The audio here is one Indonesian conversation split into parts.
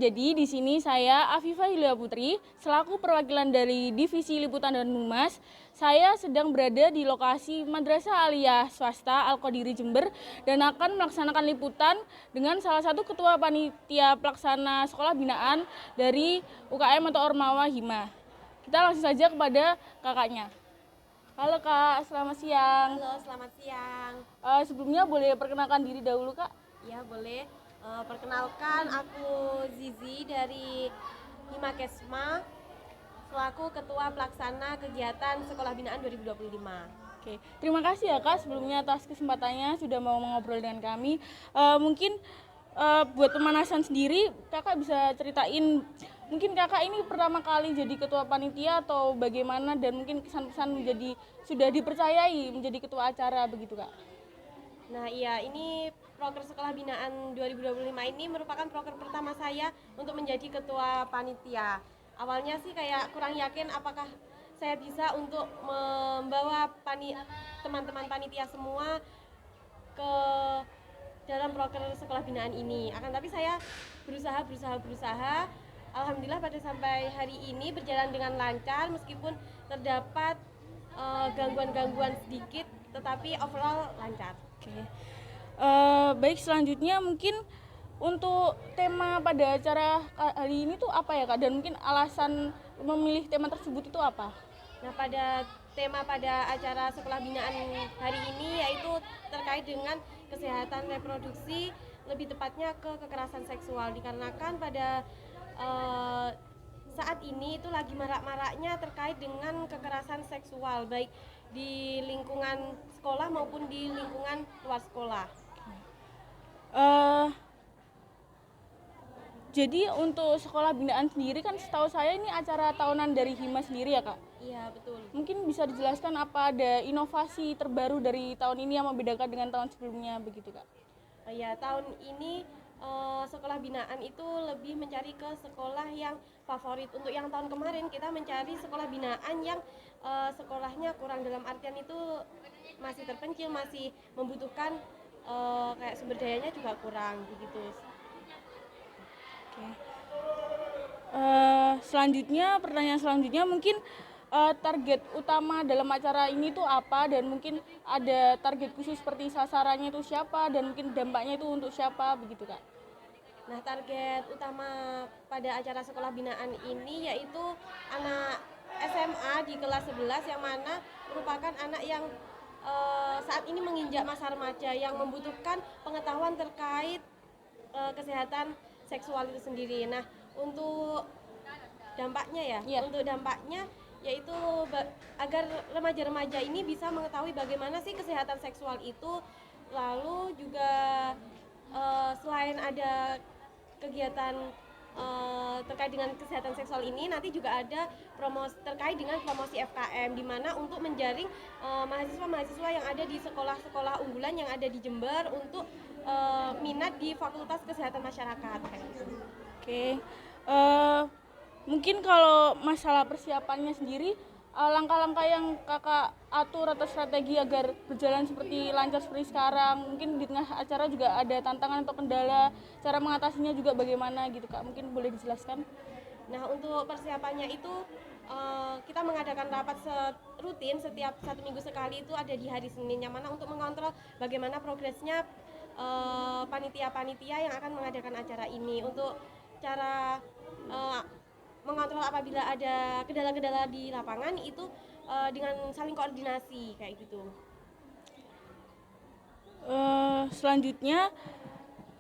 jadi di sini saya Afifah Hilya Putri selaku perwakilan dari Divisi Liputan dan Humas. Saya sedang berada di lokasi Madrasah Aliyah Swasta Al-Qadiri Jember dan akan melaksanakan liputan dengan salah satu ketua panitia pelaksana sekolah binaan dari UKM atau Ormawa Hima. Kita langsung saja kepada kakaknya. Halo Kak, selamat siang. Halo, selamat siang. Sebelumnya boleh perkenalkan diri dahulu Kak? Ya, boleh. Perkenalkan, aku Zizi dari Himakesma selaku Ketua Pelaksana Kegiatan Sekolah Binaan 2025. Oke, terima kasih ya Kak sebelumnya atas kesempatannya sudah mau ngobrol dengan kami. Mungkin buat pemanasan sendiri Kakak bisa ceritain, mungkin Kakak ini pertama kali jadi ketua panitia atau bagaimana, dan mungkin kesan-kesan menjadi sudah dipercayai menjadi ketua acara begitu Kak. Nah, iya, ini proker Sekolah Binaan 2025 ini merupakan proker pertama saya untuk menjadi ketua panitia. Awalnya sih kayak kurang yakin apakah saya bisa untuk membawa teman-teman panitia semua ke dalam proker Sekolah Binaan ini. Akan tapi saya berusaha. Alhamdulillah pada sampai hari ini berjalan dengan lancar meskipun terdapat gangguan-gangguan sedikit, tetapi overall lancar. Oke. Baik, selanjutnya mungkin untuk tema pada acara hari ini tuh apa ya Kak, dan mungkin alasan memilih tema tersebut itu apa? Nah, pada tema pada acara sekolah binaan hari ini yaitu terkait dengan kesehatan reproduksi, lebih tepatnya ke kekerasan seksual, dikarenakan pada saat ini itu lagi marak-maraknya terkait dengan kekerasan seksual, baik di lingkungan sekolah maupun di lingkungan luar sekolah. Jadi untuk sekolah binaan sendiri kan setahu saya ini acara tahunan dari Hima sendiri ya Kak? Iya, betul. Mungkin bisa dijelaskan apa ada inovasi terbaru dari tahun ini yang membedakan dengan tahun sebelumnya begitu Kak? Ya, tahun ini sekolah binaan itu lebih mencari ke sekolah yang favorit. Untuk yang tahun kemarin kita mencari sekolah binaan yang sekolahnya kurang, dalam artian itu masih terpencil, masih membutuhkan kayak sumber dayanya juga kurang begitu. Oke. Pertanyaan selanjutnya mungkin target utama dalam acara ini tuh apa, dan mungkin ada target khusus seperti sasarannya itu siapa dan mungkin dampaknya itu untuk siapa begitu Kak? Nah, target utama pada acara sekolah binaan ini yaitu anak SMA di kelas 11 yang mana merupakan anak yang saat ini menginjak masa remaja yang membutuhkan pengetahuan terkait kesehatan seksual itu sendiri. Nah, untuk dampaknya untuk dampaknya yaitu agar remaja-remaja ini bisa mengetahui bagaimana sih kesehatan seksual itu, lalu juga selain ada kegiatan terkait dengan kesehatan seksual ini, nanti juga ada promosi terkait dengan promosi FKM, di mana untuk menjaring mahasiswa-mahasiswa yang ada di sekolah-sekolah unggulan yang ada di Jember untuk minat di Fakultas Kesehatan Masyarakat. Oke. Mungkin kalau masalah persiapannya sendiri, langkah-langkah yang Kakak atur atau strategi agar berjalan seperti lancar seperti sekarang, mungkin di tengah acara juga ada tantangan atau kendala, cara mengatasinya juga bagaimana gitu Kak, mungkin boleh dijelaskan? Nah, untuk persiapannya itu kita mengadakan rapat rutin setiap 1 minggu sekali, itu ada di hari Senin, yang mana untuk mengontrol bagaimana progresnya panitia-panitia yang akan mengadakan acara ini. Untuk cara mengontrol apabila ada kendala-kendala di lapangan itu dengan saling koordinasi kayak gitu. Selanjutnya,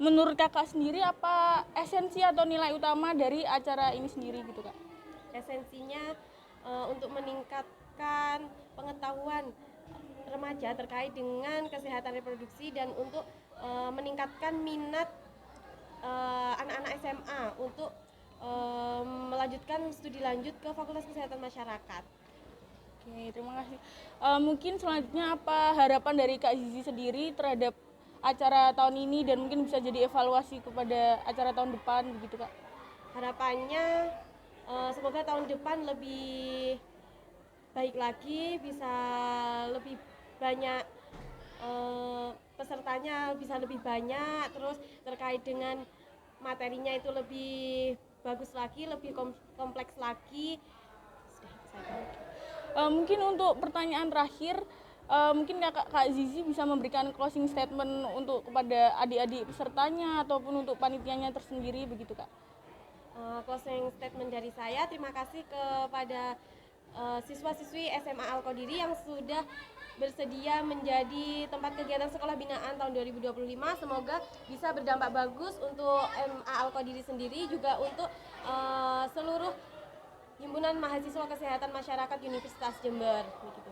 menurut Kakak sendiri apa esensi atau nilai utama dari acara ini sendiri gitu Kak? Esensinya untuk meningkatkan pengetahuan remaja terkait dengan kesehatan reproduksi dan untuk meningkatkan minat anak-anak SMA untuk melanjutkan studi lanjut ke Fakultas Kesehatan Masyarakat. Oke, terima kasih. Mungkin selanjutnya apa harapan dari Kak Zizi sendiri terhadap acara tahun ini, dan mungkin bisa jadi evaluasi kepada acara tahun depan begitu Kak? Harapannya semoga tahun depan lebih baik lagi, bisa lebih banyak pesertanya, bisa lebih banyak, terus terkait dengan materinya itu lebih bagus lagi, lebih kompleks lagi. Mungkin untuk pertanyaan terakhir, mungkin Kak Zizi bisa memberikan closing statement untuk kepada adik-adik pesertanya ataupun untuk panitianya tersendiri begitu Kak. Closing statement dari saya, terima kasih kepada siswa-siswi SMA Al-Qadiri yang sudah bersedia menjadi tempat kegiatan sekolah binaan tahun 2025. Semoga bisa berdampak bagus untuk MA Al-Qadiri sendiri, juga untuk seluruh Himpunan Mahasiswa Kesehatan Masyarakat Universitas Jember. Begitu.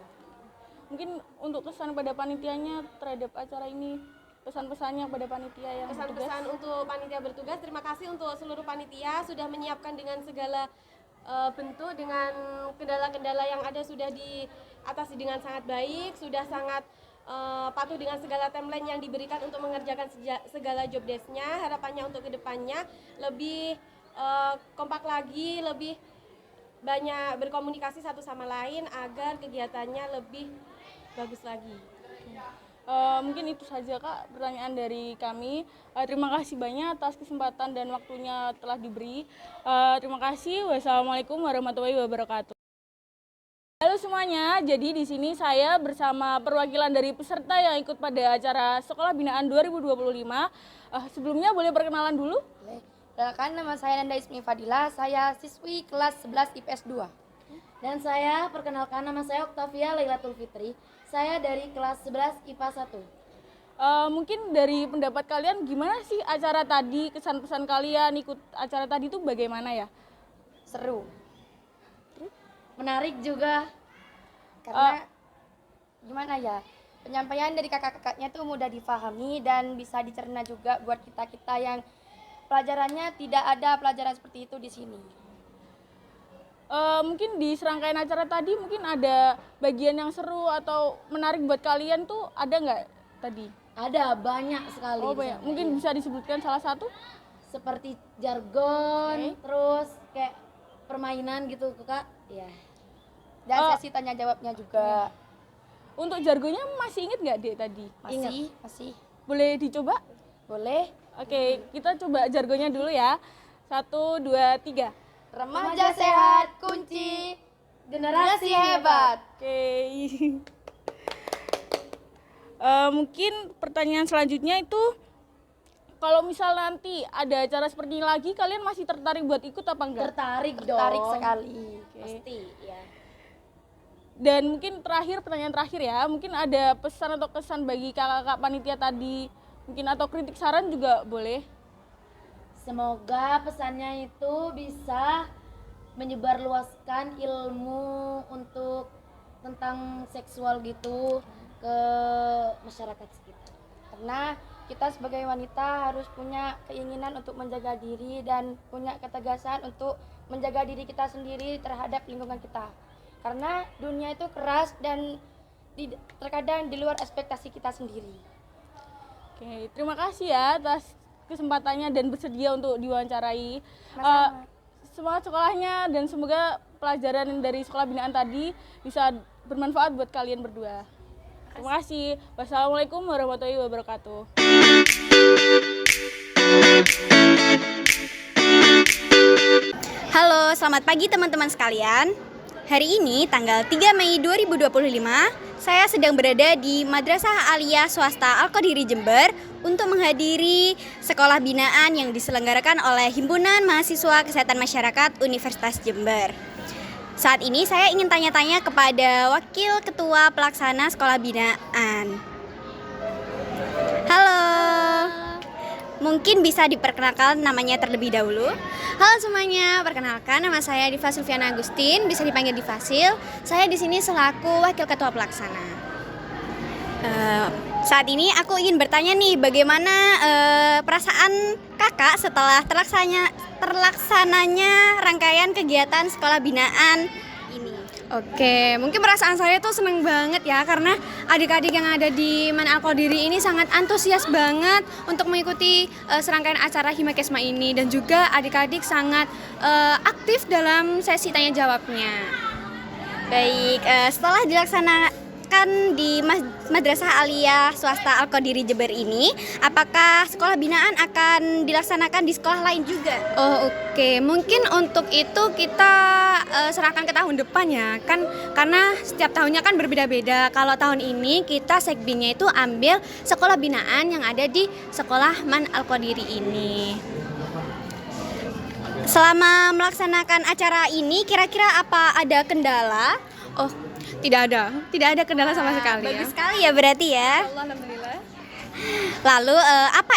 Mungkin untuk kesan pada panitianya terhadap acara ini, pesan-pesannya pada panitia yang pesan-pesan untuk panitia bertugas, terima kasih untuk seluruh panitia sudah menyiapkan dengan segala bentuk, dengan kendala-kendala yang ada sudah diatasi dengan sangat baik, sudah sangat patuh dengan segala timeline yang diberikan untuk mengerjakan segala job desk-nya. Harapannya untuk kedepannya lebih kompak lagi, lebih banyak berkomunikasi satu sama lain agar kegiatannya lebih bagus lagi. Mungkin itu saja Kak pertanyaan dari kami. Terima kasih banyak atas kesempatan dan waktunya telah diberi. Terima kasih. Wassalamualaikum warahmatullahi wabarakatuh. Halo semuanya, jadi di sini saya bersama perwakilan dari peserta yang ikut pada acara Sekolah Binaan 2025. Sebelumnya boleh perkenalan dulu? Boleh. Perkenalkan, nama saya Nanda Ismi Fadila, saya siswi kelas 11 IPS 2. Dan saya perkenalkan, nama saya Oktavia Lailatul Fitri. Saya dari kelas 11 IPA 1. Mungkin dari pendapat kalian gimana sih acara tadi, kesan-pesan kalian ikut acara tadi itu bagaimana ya? Seru. Menarik juga. Karena gimana ya, penyampaian dari kakak-kakaknya tuh mudah difahami dan bisa dicerna juga buat kita-kita yang pelajarannya tidak ada pelajaran seperti itu di sini. Mungkin di serangkaian acara tadi mungkin ada bagian yang seru atau menarik buat kalian tuh ada nggak tadi? Ada banyak sekali. Oh banyak. Mungkin bisa disebutkan salah satu? Seperti jargon, terus kayak permainan gitu Kak. Iya. Dan sesi tanya jawabnya juga. Untuk jargonnya masih inget nggak Dek tadi? Masih. Boleh dicoba? Boleh. Oke, kita coba jargonnya dulu ya. 1, 2, 3. Remaja sehat, kunci generasi hebat. Oke. Mungkin pertanyaan selanjutnya itu, kalau misal nanti ada acara seperti ini lagi, kalian masih tertarik buat ikut apa enggak? Tertarik dong. Tertarik sekali. Pasti ya. Dan mungkin pertanyaan terakhir ya, mungkin ada pesan atau kesan bagi kakak-kakak panitia tadi, mungkin atau kritik saran juga boleh. Semoga pesannya itu bisa menyebarluaskan ilmu untuk tentang seksual gitu ke masyarakat sekitar. Karena kita sebagai wanita harus punya keinginan untuk menjaga diri dan punya ketegasan untuk menjaga diri kita sendiri terhadap lingkungan kita. Karena dunia itu keras dan terkadang di luar ekspektasi kita sendiri. Oke, terima kasih ya atas kesempatannya dan bersedia untuk diwawancarai. Semangat sekolahnya dan semoga pelajaran dari sekolah binaan tadi bisa bermanfaat buat kalian berdua. Terima kasih. Wassalamualaikum warahmatullahi wabarakatuh. Halo, selamat pagi teman-teman sekalian. Hari ini tanggal 3 Mei 2025, saya sedang berada di Madrasah Aliyah Swasta Al-Qadiri Jember untuk menghadiri sekolah binaan yang diselenggarakan oleh Himpunan Mahasiswa Kesehatan Masyarakat Universitas Jember. Saat ini saya ingin tanya-tanya kepada Wakil Ketua Pelaksana Sekolah Binaan. Halo. Mungkin bisa diperkenalkan namanya terlebih dahulu. Halo semuanya, perkenalkan nama saya Diva Sulfiana Agustin, bisa dipanggil Divasil. Saya di sini selaku Wakil Ketua Pelaksana. Saat ini aku ingin bertanya nih, bagaimana perasaan kakak setelah terlaksananya rangkaian kegiatan sekolah binaan ini? Oke, mungkin perasaan saya tuh seneng banget ya, karena adik-adik yang ada di Man Al-Qadiri ini sangat antusias banget untuk mengikuti serangkaian acara Himakesma ini, dan juga adik-adik sangat aktif dalam sesi tanya jawabnya. Baik, setelah dilaksanakan di Madrasah Aliyah Swasta Al-Qadiri Jember ini, apakah sekolah binaan akan dilaksanakan di sekolah lain juga? Oh, oke. Mungkin untuk itu kita serahkan ke tahun depan ya, kan karena setiap tahunnya kan berbeda-beda. Kalau tahun ini kita sekbinya itu ambil sekolah binaan yang ada di sekolah Man Al-Qadiri ini. Selama melaksanakan acara ini, kira-kira apa ada kendala? Oh, tidak ada kendala sama sekali. Bagus sekali ya berarti ya. Alhamdulillah. Lalu apa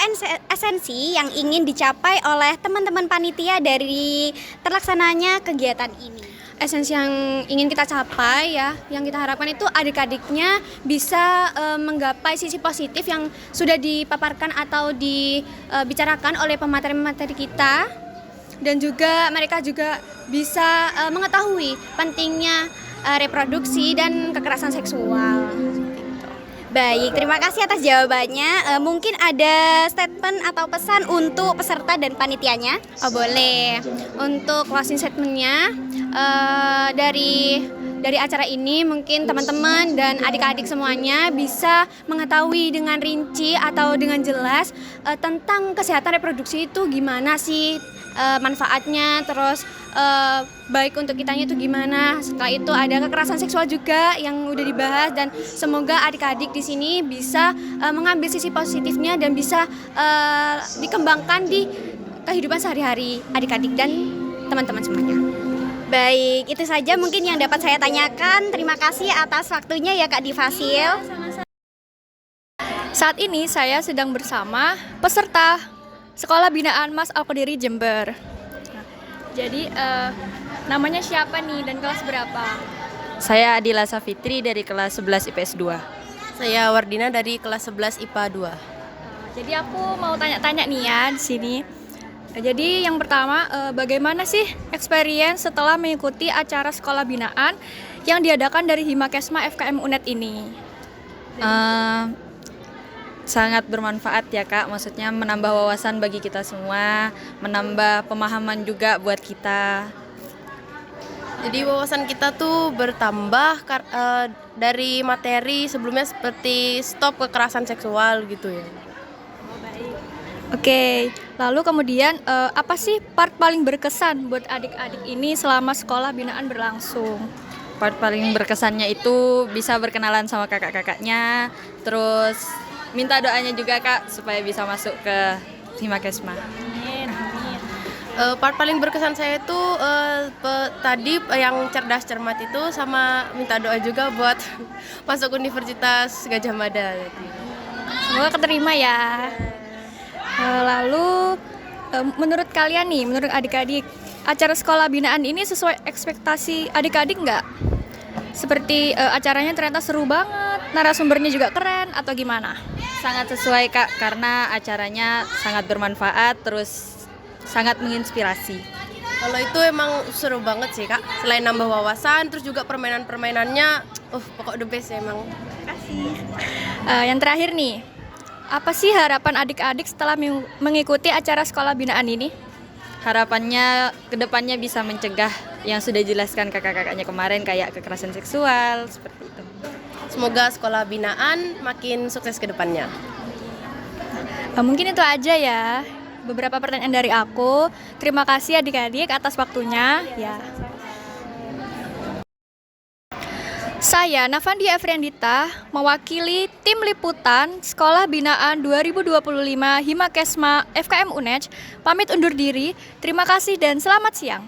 esensi yang ingin dicapai oleh teman-teman panitia dari terlaksananya kegiatan ini? Esensi yang ingin kita capai ya, yang kita harapkan itu adik-adiknya bisa menggapai sisi positif yang sudah dipaparkan atau dibicarakan oleh pemateri-pemateri kita, dan juga mereka juga bisa mengetahui pentingnya reproduksi dan kekerasan seksual. Baik, terima kasih atas jawabannya. Mungkin ada statement atau pesan untuk peserta dan panitianya? Oh, boleh. Untuk closing statementnya dari acara ini mungkin teman-teman dan adik-adik semuanya bisa mengetahui dengan rinci atau dengan jelas tentang kesehatan reproduksi itu gimana sih manfaatnya, terus baik untuk kitanya itu gimana. Setelah itu ada kekerasan seksual juga yang udah dibahas, dan semoga adik-adik di sini bisa mengambil sisi positifnya dan bisa dikembangkan di kehidupan sehari-hari adik-adik dan teman-teman semuanya. Baik, itu saja mungkin yang dapat saya tanyakan. Terima kasih atas waktunya ya Kak Difasil. Saat ini saya sedang bersama peserta Sekolah Binaan Mas Al-Qadiri Jember. Nah, jadi namanya siapa nih dan kelas berapa? Saya Adila Safitri dari kelas 11 IPS 2. Saya Wardina dari kelas 11 IPA 2. Jadi aku mau tanya-tanya nih ya di sini. Jadi yang pertama, bagaimana sih experience setelah mengikuti acara sekolah binaan yang diadakan dari Himakesma FKM UNED ini? Sangat bermanfaat ya Kak, maksudnya menambah wawasan bagi kita semua, menambah pemahaman juga buat kita. Jadi wawasan kita tuh bertambah dari materi sebelumnya seperti stop kekerasan seksual gitu ya. Oke, lalu kemudian apa sih part paling berkesan buat adik-adik ini selama sekolah binaan berlangsung? Part paling berkesannya itu bisa berkenalan sama kakak-kakaknya, terus minta doanya juga Kak supaya bisa masuk ke Himakesma. Part paling berkesan saya itu tadi yang cerdas cermat itu, sama minta doa juga buat masuk Universitas Gadjah Mada. Semoga keterima ya. Lalu menurut kalian nih, menurut adik-adik, acara sekolah binaan ini sesuai ekspektasi adik-adik nggak? Seperti acaranya ternyata seru banget, narasumbernya juga keren, atau gimana? Sangat sesuai Kak, karena acaranya sangat bermanfaat, terus sangat menginspirasi. Kalau itu emang seru banget sih Kak, selain nambah wawasan, terus juga permainan-permainannya, pokok the best ya emang. Yang terakhir nih, apa sih harapan adik-adik setelah mengikuti acara sekolah binaan ini? Harapannya kedepannya bisa mencegah yang sudah dijelaskan kakak-kakaknya kemarin, kayak kekerasan seksual, seperti itu. Semoga sekolah binaan makin sukses ke depannya. Mungkin itu aja ya, beberapa pertanyaan dari aku. Terima kasih adik-adik atas waktunya ya. Saya Navandi Efriandita mewakili tim liputan Sekolah Binaan 2025 Himakesma FKM UNED pamit undur diri. Terima kasih dan selamat siang.